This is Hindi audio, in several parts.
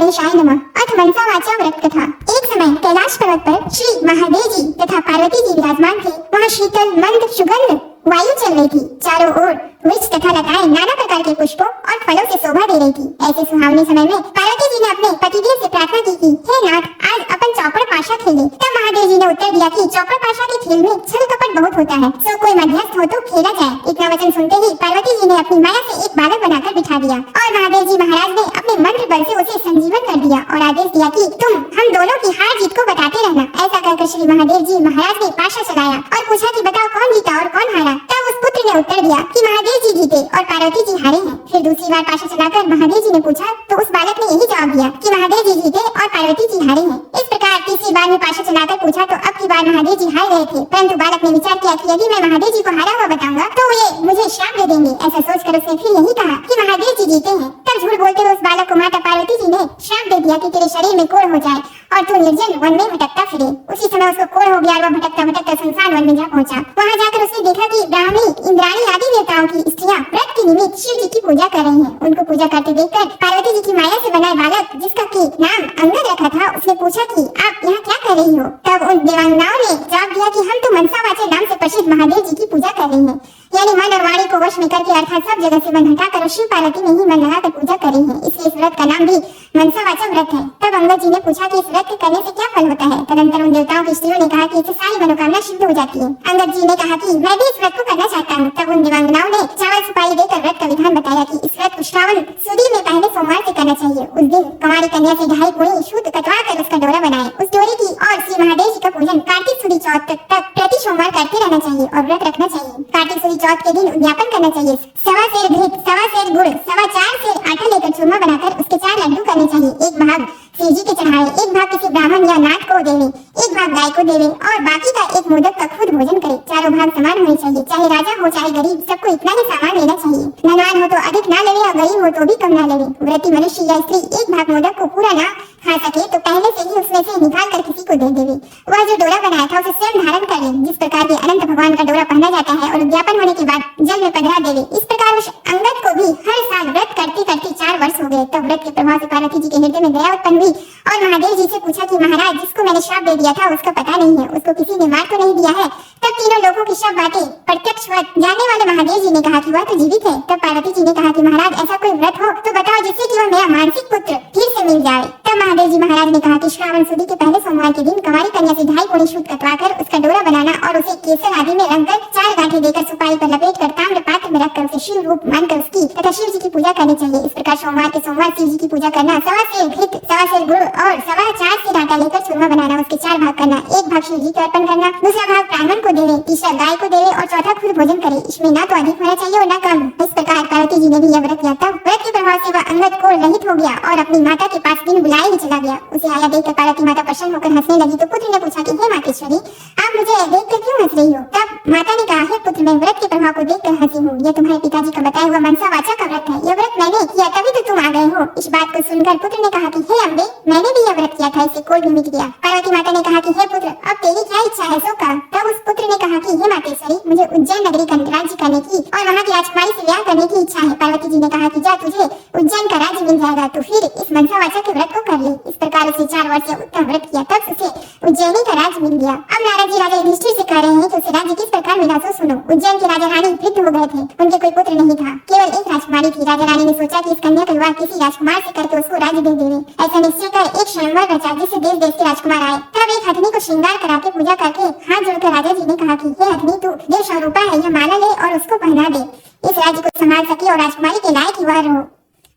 गणेशाय नमः अथ मनसावाचा व्रत कथा। एक समय कैलाश पर्वत पर श्री महादेव जी तथा पार्वती जी विराजमान थे। वहाँ शीतल मंद सुगंध वायु चल रही थी। चारों ओर वृक्ष तथा लताएं नाना प्रकार के पुष्पों और फलों से शोभा दे रही थी। ऐसे सुहावने समय में पार्वती जी ने अपने पतिदेव से प्रार्थना की कि हे नाथ, आज अपन चौपड़ पाशा खेलें। तब महादेव जी ने उत्तर दिया कि चौपड़ पाशा के खेल में छल कपट बहुत होता है, सो कोई मध्यस्थ हो तो खेला जाए। इतना वचन सुनते ही पार्वती जी ने अपनी माया से एक बालक बनाकर बिठा दिया और महादेव जी महाराज ने अपने मंत्र बल से उसे संजीवन कर दिया और आदेश दिया कि तुम हम दोनों की हार जीत को बताते रहना। ऐसा कहकर श्री महादेव जी महाराज ने पाशा चलाया और पूछा कि बताओ कौन जीता और कौन हारा। तब उस पुत्र ने उत्तर दिया कि महादेव जी जीते और पार्वती जी हारे हैं। फिर दूसरी बार पाशा चलाकर महादेव जी ने पूछा तो उस बालक ने यही जवाब दिया कि महादेव जी जीते और पार्वती जी हारे हैं। इस प्रकार तीसरी बार में पाशा चलाकर पूछा तो अब की बार महादेव जी हार गए थे, परंतु बालक ने विचार किया कि यदि मैं महादेव जी को हारा हुआ बताऊंगा तो वे मुझे श्राप दे देंगे। ऐसा सोचकर उसने फिर यही कहा कि महादेव जी जीते हैं। तब झूठ बोलते हुए उस बालक को माता पार्वती जी ने श्राप दे दिया कि तेरे शरीर में कोढ़ हो जाए और तू निर्जन वन में भटकता फिरे। उसी समय उसको कोढ़ हो गया और वह भटकता भटकता सुनसान वन में जा पहुंचा। वहां जाकर उसने देखा कि ब्राह्मणी, इंद्राणी आदि देवताओं की स्त्रियां व्रत के निमित्त शिव जी की पूजा कर रही हैं। उनको पूजा करते देखकर पार्वती जी की माया से बनाए बालक, जिसका की नाम अंगद रखा था, उसने पूछा कि आप यहाँ क्या कर रही हो। तब उन देवांगनाओं ने जवाब दिया कि हम तो मनसावाचे नाम से प्रसिद्ध महादेव जी की पूजा कर रही हैं, यानी मन और वाणी को वश में करके अर्थात सब जगह से मन हटाकर शिव पार्वती में ही मन लगाकर पूजा कर रही है। इसलिए इस व्रत का नाम भी मनसावाचा व्रत है। तब अंगद जी ने पूछा कि इस व्रत के करने से क्या फल होता है। तदंतर उन देवताओं की स्त्रियों ने कहा कि इससे सारी मनोकामना सिद्ध हो जाती है। अंगद जी ने कहा कि मैं भी इस व्रत को करना चाहता हूँ। तब उन देवांगनाओं ने चावल सुपारी देकर व्रत का विधान बताया कि इस व्रत को श्रावण सुदी में पहले सोमवार से करना चाहिए। उस दिन कुंवारी कन्या से 2.5 पुणी सूत कटवा कर उसका डोरा बनाए। उस डोरे की और श्री महादेव जी का पूजन कार्तिक सुदी चौथ तक प्रति सोमवार करते रहना चाहिए और व्रत रखना चाहिए। कार्तिक सुदी चौथ के दिन उद्यापन करना चाहिए। 1.25 सेर घृत, 1.25 सेर गुड़, 4.25 सेर आटा लेकर चूरमा बनाकर उसके 4 लड्डू करने चाहिए। एक भाग शिव जी के चढ़ाए, एक भाग किसी ब्राह्मण या नाथ को देवे, एक भाग गाय को देवे और बाकी का एक मोदक का खुद भोजन करे। चारों भाग समान होने चाहिए, चाहे राजा हो चाहे गरीब, सबको इतना ही सामान लेना चाहिए। धनवान हो तो अधिक ना लेवे और गरीब हो तो भी कम ना लेवे। व्रती मनुष्य या स्त्री एक भाग मोदक को पूरा ना खा सके तो पहले से ही उसमें से निकाल कर किसी को दे देवे। वह जो डोरा बनाया था उसे स्वयं धारण कर ले, जिस प्रकार के अनंत भगवान का डोरा पहना जाता है, और उद्यापन होने के बाद जल में पधरा देवे। इस प्रकार उस अंगद को भी हर साल व्रत करते करते 4 वर्ष हो गए। तब व्रत के प्रभाव से पार्वती जी के हृदय में दया उत्पन्न हुई और महादेव जी से पूछा कि महाराज, जिसको मैंने श्राप दे दिया था उसका पता नहीं है, उसको किसी ने मार तो नहीं दिया है। तब तीनों लोगों की सब बातें प्रत्यक्ष जानने वाले महादेव जी ने कहा कि वह तो जीवित है। तब पार्वती जी ने कहा कि महाराज, ऐसा कोई व्रत हो तो बताओ जिससे कि वह मेरा मानसिक पुत्र फिर से मिल जाए। तब महादेव जी महाराज ने कहा कि श्रावण सुदी के पहले सोमवार के दिन कुंवारी कन्या से 2.5 पुणी सूत कटवाकर उसका डोरा बनाना और उसे केसर आदि में रंगकर 4 गांठें देकर सुपारी पर लपेटकर ताम्र पात्र में रखकर उसे शिव रूप मानकर उसकी तथा शिव जी की पूजा करनी चाहिए। इस प्रकार सोमवार के सोमवार शिव जी की पूजा करना, 1.25 सेर घृत, 1.25 सेर गुड़ और 4.25 सेर आटा लेकर चूरमा बनाना, उसके 4 भाग करना, एक भाग शिव जी को अर्पण करना, दूसरा भाग ब्राह्मण को देवे, तीसरा गाय को देवे और चौथा खुद भोजन करे। इसमें ना तो अधिक होना चाहिए और न कम। इस प्रकार पार्वती जी ने भी यह व्रत किया। तब व्रत के प्रभाव से वह अंगद को रहित हो गया और अपनी माता के पास दिन बुलाए ही चला गया। उसे आया देखकर पार्वती माता प्रसन्न होकर हंसने लगी तो पुत्र ने पूछा कि हे मातेश्वरी, आप मुझे देखकर क्यों हंस रही हो। तब माता ने कहा, हे पुत्र, मैं व्रत के प्रभाव को देखकर हंसी हूँ। यह तुम्हारे पिताजी का बताया हुआ मनसावाचा का व्रत है। यह व्रत मैंने किया तभी तो तुम आ गए हो। इस बात को सुनकर पुत्र ने कहा कि हे अम्बे, मैंने भी यह व्रत किया था, इससे कोई भी मिट गया। पार्वती माता ने कहा कि हे पुत्र, अब तेरी क्या इच्छा है सो कह। तब उस पुत्र ने कहा कि हे मातेश्वरी, मुझे उज्जैन नगरी का राज्य करने की और वहाँ की राजकुमारी से विवाह करने की इच्छा है। पार्वती जी ने कहा कि जा, तुझे उज्जैन का राज्य मिल जाएगा, तो फिर इस मनसावाचा के व्रत को कर ले। इस प्रकार उसे 4 वर्ष उत्तम व्रत किया, तब उसे उज्जैनी का राज्य मिल गया। अब नारद जी राजा युधिष्ठिर से कह रहे हैं कि उसे राज्य किस प्रकार मिला सो सुनो। उज्जैन के राजा रानी वृद्ध हो गए थे, उनके कोई पुत्र नहीं था, केवल एक राजकुमारी थी। राजा रानी ने सोचा कि इस कन्या का विवाह किसी राजकुमार से करके उसको राज्य दे देवे। ऐसा निश्चय कर एक स्वयंवर रचा जिससे देश देश के राजकुमार आए। तब एक हथनी को श्रृंगार करा के पूजा करके हाथ जोड़कर राजा जी ने कहा कि हे हथनी, तू देव स्वरूपा है, यह माला ले और उसको पहना दे। इस राज्य को संभाल सके और राजकुमारी के लायक ही वह रहो।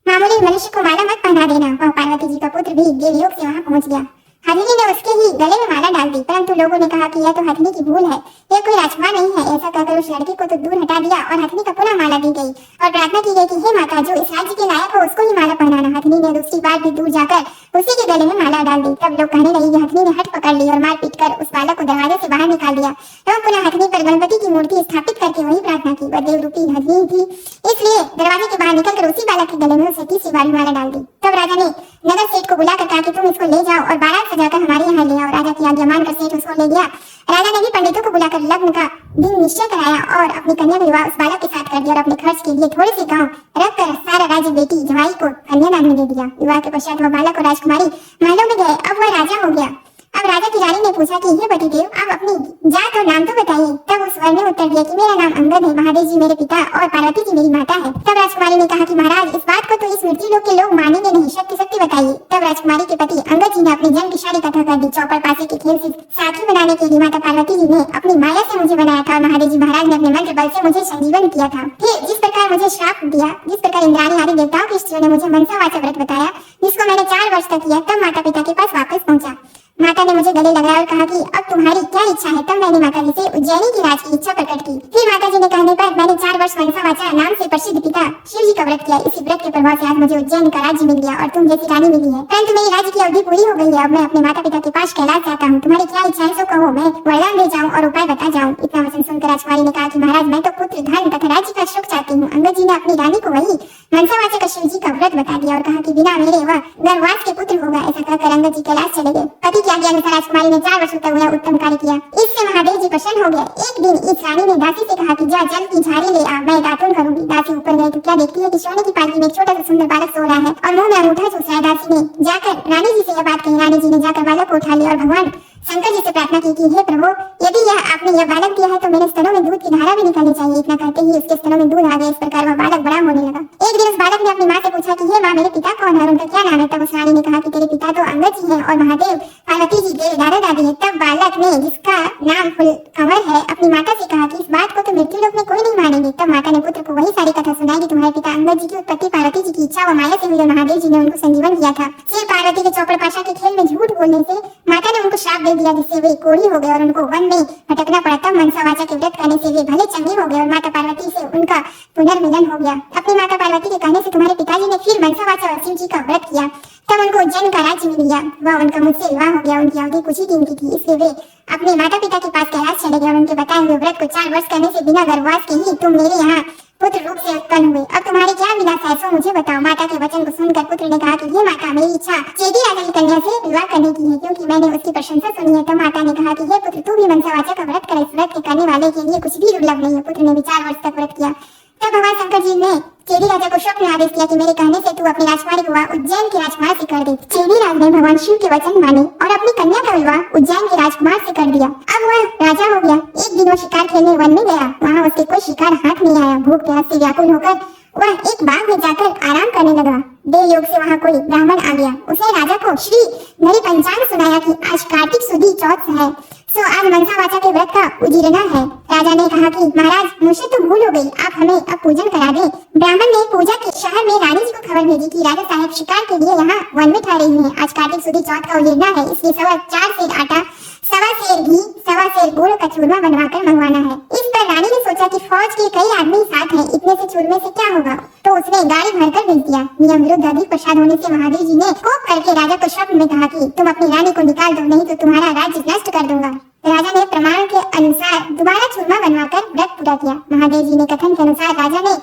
मामूली मनुष्य को माला मत पहना देना। वह पार्वती जी का पुत्र भी देवयोग से वहाँ पहुँच गया। हथनी ने उसके ही गले में माला डाल दी, परंतु लोगों ने कहा कि यह तो हथनी की भूल है, यह कोई राजकुमार नहीं है। ऐसा कहकर उस लड़के को तो दूर हटा दिया और हथनी का पुनः माला दी गई और प्रार्थना की गई कि हे माता, जो इस राज्य के लायक हो उसको ही माला पहनाना। हथनी ने दूसरी बार भी दूर जाकर उसी के गले में माला डाल दी। तब लोग कहने लगे कि हथनी ने हट पकड़ ली और मार पीट कर उस बालक को दरवाजे से बाहर निकाल दिया एवं पुनः हथनी पर गणपति की मूर्ति स्थापित करके वही प्रार्थना की। वह देव रूपी हथनी थी, इसलिए दरवाजे के बाहर निकलकर उसी बालक के गले में उसे तीसरी बार माला डाल दी। तब राजा ने नगर सेठ को बुलाकर कहा कि तुम इसको ले जाओ और बारात सजाकर हमारे यहाँ ले आओ। राजा की आज्ञा मानकर सेठ उसको ले गया। राजा ने भी पंडितों को बुलाकर लग्न का दिन निश्चय कराया और अपनी कन्या का विवाह उस बालक के साथ कर दिया और अपने खर्च के लिए थोड़े से गांव रखकर सारा राज्य बेटी जवाई को कन्यादान में दे दिया। विवाह के पश्चात वह बालक और राजकुमारी महलों में गए। अब वह राजा हो गया। अब राजा की रानी ने पूछा कि हे पतिदेव, आप अपनी जात और नाम तो बताइए। तब उस वर ने उत्तर दिया कि मेरा नाम अंगद है, महादेव जी मेरे पिता और पार्वती जी मेरी माता है। तब राजकुमारी ने कहा कि महाराज, इस बात को तो इस मृत्यु लोक के लोग मानेंगे नहीं, सत्य बताइए। तब राजकुमारी के पति अंगद जी ने अपने जन्म की सारी कथा कर दी। चौपड़ पासे के खेल से साथी बनाने के लिए माता पार्वती जी ने अपनी माया से मुझे बनाया था और महादेव जी महाराज ने अपने मंत्र बल से मुझे संजीवन किया था। फिर जिस प्रकार मुझे श्राप दिया, जिस प्रकार इंद्राणी आदि देवताओं की स्त्रियों ने मुझे मनसावाचा व्रत बताया, जिसको मैंने 4 वर्ष तक किया, तब माता पिता के पास वापस पहुंचा। माता ने मुझे गले लगाया और कहा कि अब तुम्हारी क्या इच्छा है। तब मैंने माता जी से उज्जैनी की राज की इच्छा प्रकट की। फिर माता जी ने कहने पर मैंने 4 वर्ष मनसावाचा नाम से प्रसिद्ध पिता शिव जी का व्रत किया। इसी व्रत के प्रभाव से आज मुझे उज्जैन का राज्य मिल गया और तुम जैसी रानी मिली है। परंतु मेरी राज्य की अवधि पूरी हो गई है। अब मैं अपने माता पिता के पास कैलाश जाता हूँ। तुम्हारी क्या इच्छा है सो कहो, मैं वरदान दे जाऊँ और उपाय बता जाऊँ। इतना वचन सुनकर राजकुमारी ने कहा कि महाराज, मैं तो पुत्र धन तथा राज्य का सुख चाहती हूँ। अंगद जी ने अपनी रानी को वही मनसावाचा का शिव जी का व्रत बता दिया और कहा कि बिना मेरे वह गर्भवास के पुत्र होगा। ऐसा कहकर अंगद जी कैलाश चले गए। पति की आज्ञा अनुसार राजकुमारी ने 4 वर्षों तक वह उत्तम कार्य किया। इससे महादेव जी प्रसन्न हो गए। एक दिन इस रानी ने दासी से कहा कि जा जल की झाड़ी ले आ, मैं दातुन करूंगी। दासी ऊपर गई तो क्या देखती है कि सोने की पालकी में एक छोटा सा सुंदर बालक सो रहा है और मुंह में अंगूठा चूस रहा है। दासी ने जाकर रानी जी से यह बात कही। रानी जी ने जाकर बालक को उठा लिया और भगवान शंकर जी से प्रार्थना की कि हे प्रभु, यदि यह आपने यह बालक दिया है तो मेरे स्तनों में दूध की धारा भी निकलनी चाहिए। इतना कहते ही उसके स्तनों में दूध आ गया। इस प्रकार वह बालक बड़ा होने लगा। एक दिन उस बालक ने अपनी माँ से पूछा कि हे माँ, मेरे पिता कौन है और उनका क्या नाम है। तब उस रानी ने कहा कि तेरे पिता तो अंगद जी हैं और महादेव पार्वती जी तेरे दादा दादी है। तब बालक ने, जिसका नाम फुलकमल है, अपनी माता से कहा कि इस बात को तो मृत्यु लोक में कोई नहीं मानेंगे। तब माता ने पुत्र को वही सारी कथा सुनाई कि तुम्हारे पिता अंगद जी की उत्पत्ति पार्वती जी की इच्छा व माया से हुई और महादेव जी ने उनको संजीवन किया था। शिव पार्वती के चौपड़ पाशा के खेल में झूठ बोलने से माता ने उनको श्राप दे दिया, जिससे वे कोढ़ी हो गए और उनको वन में भटकना पड़ा। तब मनसावाचा के व्रत करने से वे भले चंगे हो गए और माता पार्वती से उनका पुनर्मिलन हो गया। अपनी माता पार्वती के कहने से तुम्हारे पिताजी ने फिर मनसावाचा और शिव जी का व्रत किया। तब उनको उज्जैन का राज्य मिल गया। वह उनका मुझसे विवाह हो गया। उनकी अवधि कुछ ही दिन की थी, इसलिए वे अपने माता पिता के पास कैलाश चले गए और उनके बताए हुए व्रत को 4 वर्ष करने से बिना गर्भवास के ही तुम मेरे यहाँ पुत्र रूप से उत्पन्न हुए। अब तुम्हारी क्या विलास है सो मुझे बताओ। माता के वचन को सुनकर पुत्र ने कहा कि ये माता, मेरी इच्छा चेदी राजा की कन्या से विवाह करने की है, क्योंकि मैंने उसकी प्रशंसा सुनी है। तब माता ने कहा कि हे पुत्र, तू भी मनसावाचा का व्रत कर। इस व्रत के करने वाले के लिए कुछ भी दुर्लभ नहीं है। पुत्र ने भी 4 वर्ष तक व्रत किया। तब भगवान शंकर जी ने चेदी राजा को स्वप्न में आदेश किया कि मेरे कहने से तू अपनी राजकुमारी को विवाह उज्जैन के राजकुमार से कर दे। चेदी राज ने भगवान शिव के वचन माने और अपनी कन्या का विवाह उज्जैन के राजकुमार से कर दिया। अब वह राजा हो गया। एक दिन वो शिकार खेलने वन में गया। वहाँ उसके कोई शिकार हाथ नहीं आया। भूख प्यास से व्याकुल होकर वह एक बाग में जाकर आराम करने लगा। देव योग से वहाँ कोई ब्राह्मण आ गया। उसने राजा को श्री नरी पंचांग सुनाया कि आज कार्तिक सुदी चौथ है, सो आज मनसावाचा के व्रत का उजीरना है। राजा ने कहा कि महाराज, मुझसे तो भूल हो गई, आप हमें अब पूजन करा दें। ब्राह्मण ने पूजा के शहर में रानी जी को खबर भेजी कि राजा साहब शिकार के लिए यहाँ वन में ठहरे हुए हैं। आज कार्तिक सुदी चौथ का उजीरना है, इसलिए 4 सेर आटा, 1.25 सेर घी, 1.25 सेर गुड़ का चूरमा बनवाकर मंगवाना है। इस पर रानी ने सोचा कि फौज के कई आदमी साथ हैं, इतने से चूरमे से क्या होगा, तो उसने गाड़ी भरकर भेज दिया। नियम विरुद्ध अधिक प्रसाद होने से महादेव जी ने कोप करके राजा को स्वप्न में कहा कि तुम अपनी रानी को निकाल दो, नहीं तो तुम्हारा राज्य नष्ट कर दूंगा। राजा ने प्रमाण के अनुसार दोबारा चूरमा बनवाकर व्रत पूरा किया। महादेव जी ने कथन के अनुसार राजा ने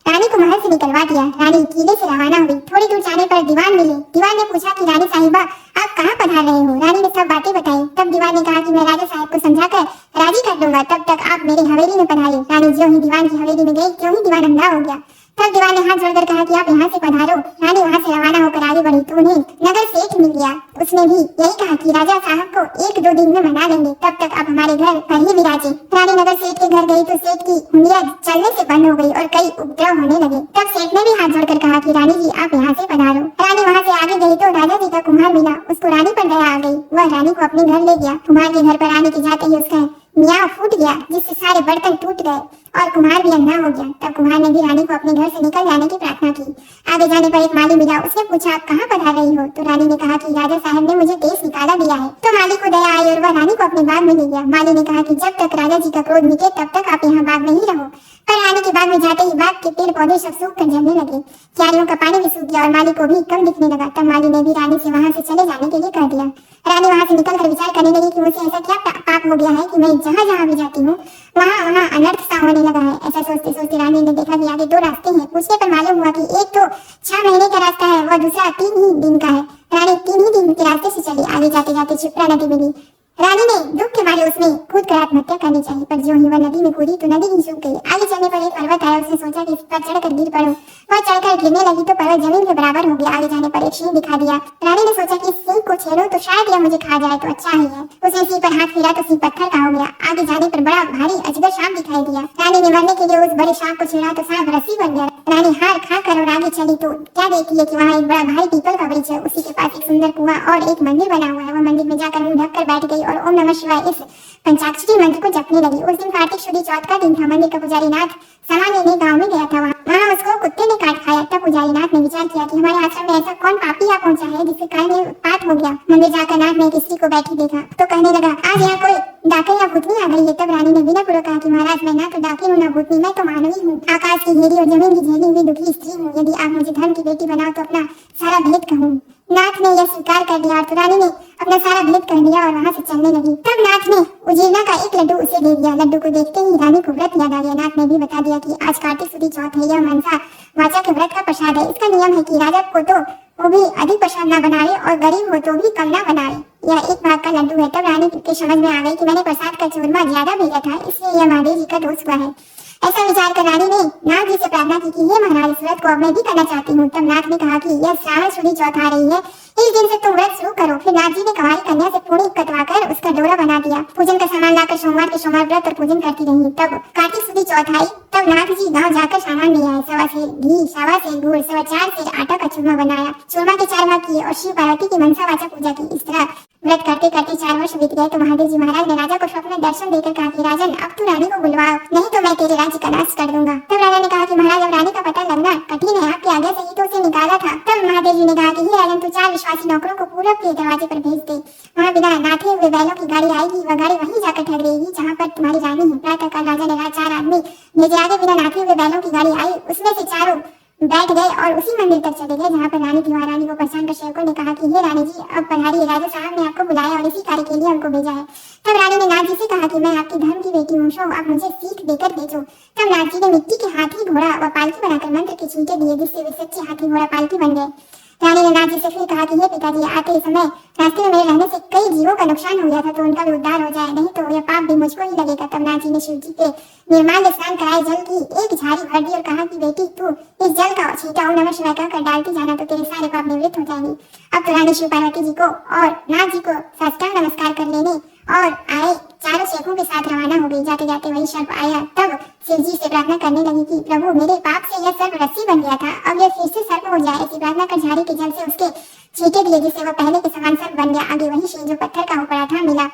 रानी को महल से निकलवा दिया। रानी किले से रवाना हुई। थोड़ी दूर जाने पर दीवान मिले। दीवान ने पूछा कि रानी साहिबा, आप कहाँ पधार रहे हो। रानी ने सब बातें बताई। तब दीवान ने कहा कि मैं राजा साहब को समझाकर राजी कर दूंगा, तब तक आप मेरी हवेली में पधारिए। रानी ज्यों ही दीवान की हवेली में गई, त्यों ही दीवान अंधा हो गया। तब दीवान ने हाथ जोड़कर कहा कि आप यहाँ से पधारो। रानी वहाँ से रवाना होकर आगे बढ़ी तो उन्हें नगर सेठ मिल गया। उसने भी यही कहा कि राजा साहब को 1-2 दिन में मना लेंगे, तब तक आप हमारे घर पर ही विराजे। रानी नगर सेठ के घर गई तो सेठ की उंगलियां चलने से बंद हो गई और कई उपद्रव होने लगे। तब सेठ ने भी हाथ जोड़कर कहा कि रानी जी, आप यहाँ से पधारो। रानी वहाँ से आगे गई तो राजा जी का कुम्हार मिला। उसको रानी पर दया आ गई। वह रानी को अपने घर ले गया। कुम्हार के घर पर रानी के जाते ही उसका मियाँ फूट गया, जिससे सारे बर्तन टूट गए और कुम्हार भी अंधा हो गया। तब कुम्हार ने भी रानी को अपने घर से निकल जाने की प्रार्थना की। आगे जाने पर एक माली मिला। उसने पूछा, आप कहाँ पधार रही हो। तो रानी ने कहा कि राजा साहब ने मुझे देश निकाला दिया है। तो माली को दया आई और वह रानी को अपने बाग में ले गया। माली ने कहा कि जब तक राजा जी का क्रोध मिटे तब तक आप यहाँ बाग में ही रहो। पर रानी के बाग में जाते ही बाग के पेड़ पौधे सब सूख कर जलने लगे। क्यारियों का पानी भी सूख गया और माली को भी कम दिखने लगा। तब माली ने भी रानी से वहाँ से चले जाने के लिए कह दिया। रानी वहाँ से निकलकर विचार करने लगी कि मुझसे ऐसा क्या पाप हो गया है कि मैं जहाँ जहाँ भी जाती हूँ वहाँ अनर्थ सा होने लगा है। ऐसा सोचते सोचते रानी ने देखा कि आगे दो रास्ते हैं। पूछने पर मालूम हुआ कि एक तो 6 महीने का रास्ता है और दूसरा 3 ही दिन का है। रानी 3 ही दिन के रास्ते से चली। आगे जाते जाते क्षिप्रा नदी मिली। रानी ने दुख के मारे उसमें कूद कर आत्महत्या करनी चाहिए, पर जो ही वह नदी में कूदी तो नदी ही सूख गई। आगे चलने पर एक पर्वत आया। उसने सोचा कि इस पर चढ़कर गिर पड़ूं। वह चढ़कर गिरने लगी तो पर्वत जमीन के बराबर हो गया। आगे जाने पर एक सिंह दिखा दिया। रानी ने सोचा कि इस सिंह को छेड़ूं तो शायद यह मुझे खा जाए तो अच्छा ही है। उसने सिंह पर हाथ फेरा तो सिंह पत्थर का हो गया। आगे जाने पर बड़ा भारी अजगर सांप दिखाई दिया। रानी ने मरने के लिए उस बड़े सांप को छेड़ा तो सांप रस्सी बन गया। रानी हार खा कर और आगे चली तो क्या देखती है कि वहाँ एक बड़ा भारी पीपल का वृक्ष है। उसी के पास एक सुंदर कुआं और एक मंदिर बना हुआ है। वह मंदिर में जाकर मुंह ढककर बैठ गई और ओम नमः शिवाय इस पंचाक्षरी मंत्र को जपने लगी। उस दिन कार्तिक शुद्ध चौथ का दिन था। मंदिर का पुजारी नाथ सामान लेने गांव में गया था। वहाँ उसको कुत्ते ने काट खाया। तब पुजारी नाथ ने विचार किया कि हमारे आश्रम में ऐसा कौन पापी आ पहुंचा है जिसके कारण ये उत्पात हो गया। मंदिर जाकर नाथ ने एक स्त्री को बैठी देखा तो कहने लगा, आज यहाँ कोई डाकिन या भूतनी आ गई है। तब रानी ने बिना पूरा कहा कि महाराज मैं ना तो डाकिन हूँ ना भूतनी, मैं तो मानवी हूँ, आकाश की घेरी और जमीन की झेली हुई दुखी स्त्री हूँ। यदि आप मुझे धर्म की बेटी बनाओ तो अपना सारा भेद कहूँ। नाथ ने यह स्वीकार कर लिया तो रानी ने अपना सारा भेद कर दिया और वहाँ से चलने लगी। तब नाथ ने उजीरना का एक लड्डू उसे दे दिया। लड्डू को देखते ही रानी को व्रत याद आ गया। नाथ ने भी बता दिया कि आज कार्तिक शुद्ध चौथ है। यह मनसा वाचा के व्रत का प्रसाद है। इसका नियम है कि राजा को तो वो भी अधिक प्रसाद न बनाए और गरीब हो तो भी कम न बनाए। यह एक भाग का लड्डू है। तब रानी के समझ में आ गई कि मैंने प्रसाद का चूरमा ज्यादा भेजा था, इसलिए यह महादेव जी का दोष हुआ है। ऐसा विचार कर रानी ने नाथ जी से प्रार्थना की कि हे महाराज, इस व्रत को अब मैं भी करना चाहती हूँ। तब नाथ ने कहा कि यह श्रावण शुद्ध चौथ आ रही है, इस दिन से तुम व्रत शुरू करो। फिर नाथ जी ने कुंवारी कन्या से पूरी कटवाकर उसका डोरा बना दिया। पूजन का सामान लाकर सोमवार के सोमवार व्रत और पूजन करती रही। तब कार्तिक शुद्ध चौथ आई। तब नाथ जी गाँव जाकर सामान ले आए। 1.25 सेर घी, 1.25 सेर गुड़, 4.25 सेर आटा का चूरमा बनाया। चूरमा के 4 भाग किए और शिव पार्वती की मनसा वाचा पूजा की। इस तरह व्रत करते करते 4 वर्ष बीत गए तो महादेव जी महाराज ने राजा को स्वप्न में दर्शन देकर कहा कि राजन, अब तू रानी को बुलवाओ, नहीं तो मैं तेरे राज्य का नाश कर दूंगा। तब राजा ने कहा कि महाराज, अब रानी का पता लगना कठिन है, आपकी आज्ञा से ही तो उसे निकाला था। तब महादेव जी ने कहा कि हे राजन, तू 4 विश्वासी नौकरों को पूरब के दरवाजे पर भेज दे। वहाँ बिना नाथे हुए बैलों की गाड़ी आएगी। वह गाड़ी वहीं जाकर ठहरेगी जहाँ पर तुम्हारी रानी है। प्रातःकाल राजा ने 4 आदमी भेजे। आगे बिना नाथे हुए बैलों की गाड़ी आई। उसमें से चारों बैठ गए और उसी मंदिर तक चले गए जहाँ पर रानी थी। रानी को पहचान कर सेवकों ने कहा कि हे रानी जी, अब पधारिए, राजा साहब ने आपको बुलाया और इसी कार्य के लिए हमको भेजा है। तब रानी ने नाथ जी से कहा कि मैं आपकी धर्म की बेटी हूँ, सो आप मुझे सीख देकर भेजो। तब नाथ जी ने मिट्टी के हाथी, घोड़ा व पालकी बनाकर मंत्र के छींटे दिए, जिससे वे सच्चे हाथी घोड़ा पालकी बन गए। रानी ने नाथ जी से फिर कहा कि हे पिताजी, आते समय रास्ते में मेरे रहने से कई जीवों का नुकसान हो गया था, तो उनका भी उद्धार हो जाए, नहीं तो यह पाप भी मुझको ही लगेगा। तब नाथ जी ने शिव जी के निर्माल्य स्नान कराए, जल की एक झाड़ी भर दी और कहा कि बेटी, तू इस जल का छींटा ओम नमः शिवाय कहकर डालती जाना तो तेरे सारे पाप निवृत्त हो जाएंगे। अब तो रानी शिव पार्वती जी को और नाथ जी को साष्टांग नमस्कार कर लेने और आए चारों शेखों के साथ रवाना हो गई। जाते जाते वही सर्प आया। तब शिव जी से प्रार्थना करने लगी कि प्रभु, मेरे पाप से यह सर्प रस्सी बन गया था, अब यह फिर से सर्प हो जाए। ऐसी प्रार्थना कर झाड़ी के जल से उसके छींटे दिए, जिससे वह पहले के समान सर्प बन गया। आगे वही शेर जो पत्थर का हो पड़ा था मिला,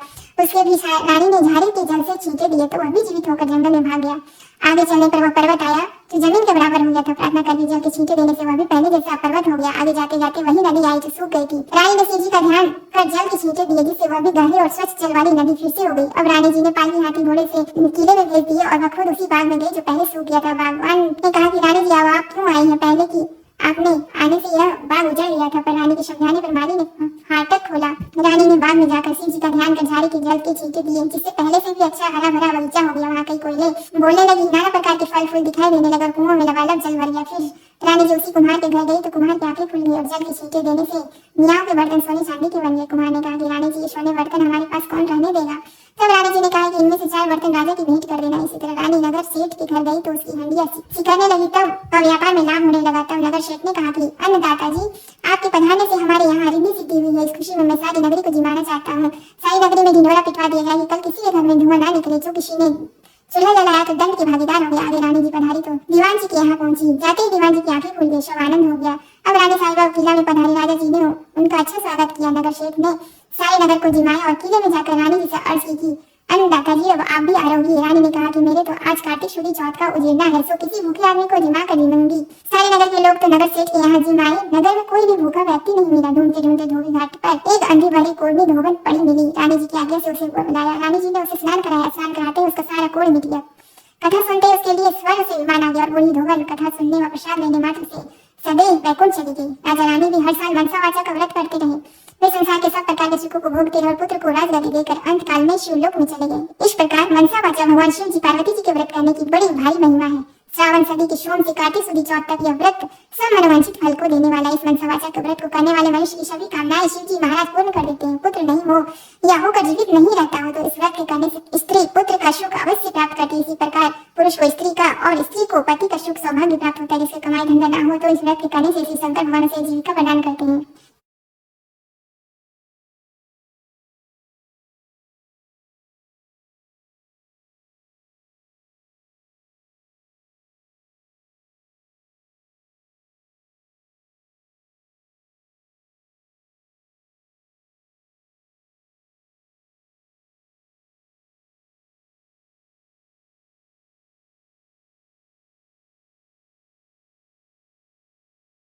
उसके भी रानी ने झाड़ी के जल से छींटे दिए तो वह भी जीवित होकर जंगल में भाग गया। आगे चलने पर वह पर्वत आया जो जमीन के बराबर हो गया था। प्रार्थना करके जल के छींटे देने से वह भी पहले जैसा पर्वत हो गया। आगे जाते जाते वही नदी आई जो सूख गई थी। रानी ने शिव जी का ध्यान कर जल के छींटे दिए, जिससे वह भी गहरी और स्वच्छ जल वाली नदी फिर से हो गई। अब रानी जी ने पालकी हाथी घोड़े से किले में भेज दिए और वह खुद उसी बाग में गई जो पहले सूख गया था। बागवान ने कहा कि रानी जी, आप क्यों आई हैं? पहले की आपने आने से यह बाग उजड़ गया था। पर रानी के समझाने पर माली ने फाटक खोला। रानी ने बाग में जाकर शिव जी का ध्यान कर झाड़ी के जल के छींटे दिए, जिससे पहले से भी अच्छा हरा भरा बगीचा हो गया। वहाँ कई कोयले बोलने लगी, नाना प्रकार के फल फूल दिखाई देने लगा। कुओं में लबालब जल भर गया। फिर रानी जी उसी कुम्हार के घर गई तो कुम्हार की आंखें खुल गई और जल के छींटे देने से मियाओं के बर्तन सोने चांदी के बन गए। कुम्हार ने कहा कि रानी जी, ये सोने बर्तन हमारे पास कौन रहने देगा? तब रानी जी ने कहा कि इनमें से 4 बर्तन राजा की भेंट कर देना। इसी तरह रानी नगर सेठ के घर गई तो उसकी हंडिया सिखाने लगी। तब व्यापार में लाभ होने लगा। तब नगर सेठ ने कहा कि अन्नदाता जी, आपके पधारने से हमारे यहाँ रिद्धि सिद्धि हुई है। इस खुशी में मैं सारी नगरी को जिमाना चाहता हूँ। सारी नगरी में ढिंढोरा पिटवा दिया जाए, कल किसी के घर में धुआं ना निकले। जो किसी ने चूल्हा जलाया तो दंड के भागीदार हो गया। आगे रानी जी पधारी तो दीवान जी के यहाँ पहुंची। जाते ही दीवान जी की आंखें खुल गई, सब आनंद हो गया। अब रानी साहिबा किला में पधारी। राजा जी ने उनका अच्छा स्वागत किया। नगर शेख ने सारे नगर को जिमाया और किले में जाकर रानी जी से अर्ज की कि अन्नदाता जी, अब आप भी आरोगी। रानी ने कहा कि मेरे तो आज कार्तिक शुद्ध चौथ का उजेड़ना है, सो किसी भूखे आदमी को जिमा कर जिमूंगी। सारे नगर के लोग तो नगर सेठ के यहाँ जिमाए। नगर में कोई भी भूखा व्यक्ति नहीं मिला। ढूंढते ढूंढते धोबी घाट पर एक अंधी भरी कोढ़नी धोबन पड़ी मिली। रानी जी की आज्ञा से उसे बुलाया। रानी जी ने उसे स्नान कराया। स्नान कराते उसका सारा कोढ़ मिट गया। कथा सुनते उसके लिए स्वर्ग से विमान आ गया और वही धोबन कथा सुनने व प्रसाद लेने मात्र से सदैव वैकुंठ चली गई। राजा रानी भी हर साल मनसा वाचा का व्रत करते रहे। वे संसार के सब प्रकार के सुखों को भोगते रहे और पुत्र को राजगद्दी देकर अंत काल में शिवलोक में चले गए। इस प्रकार मनसा वाचा भगवान शिव जी पार्वती जी के व्रत करने की बड़ी भारी महिमा है। श्रावण सदी के सोम से कार्तिक सुदी चौथ तक यह व्रत सब मनोवांछित फल को देने वाला। इस मनसा वाचा के व्रत को करने वाले मनुष्य की सभी कामनाएं शिव जी महाराज पूर्ण कर देते हैं। पुत्र नहीं हो या होकर जीवित नहीं रहता हो तो इस व्रत के करने से स्त्री पुत्र का सुख अवश्य प्राप्त करती है। इसी प्रकार पुरुष को स्त्री का और स्त्री को पति का सुख सौभाग्य प्राप्त होता है। जिससे कमाई धंधा ना हो तो इस व्रत के करने से श्री शंकर भगवान से जीविका प्रदान करते हैं।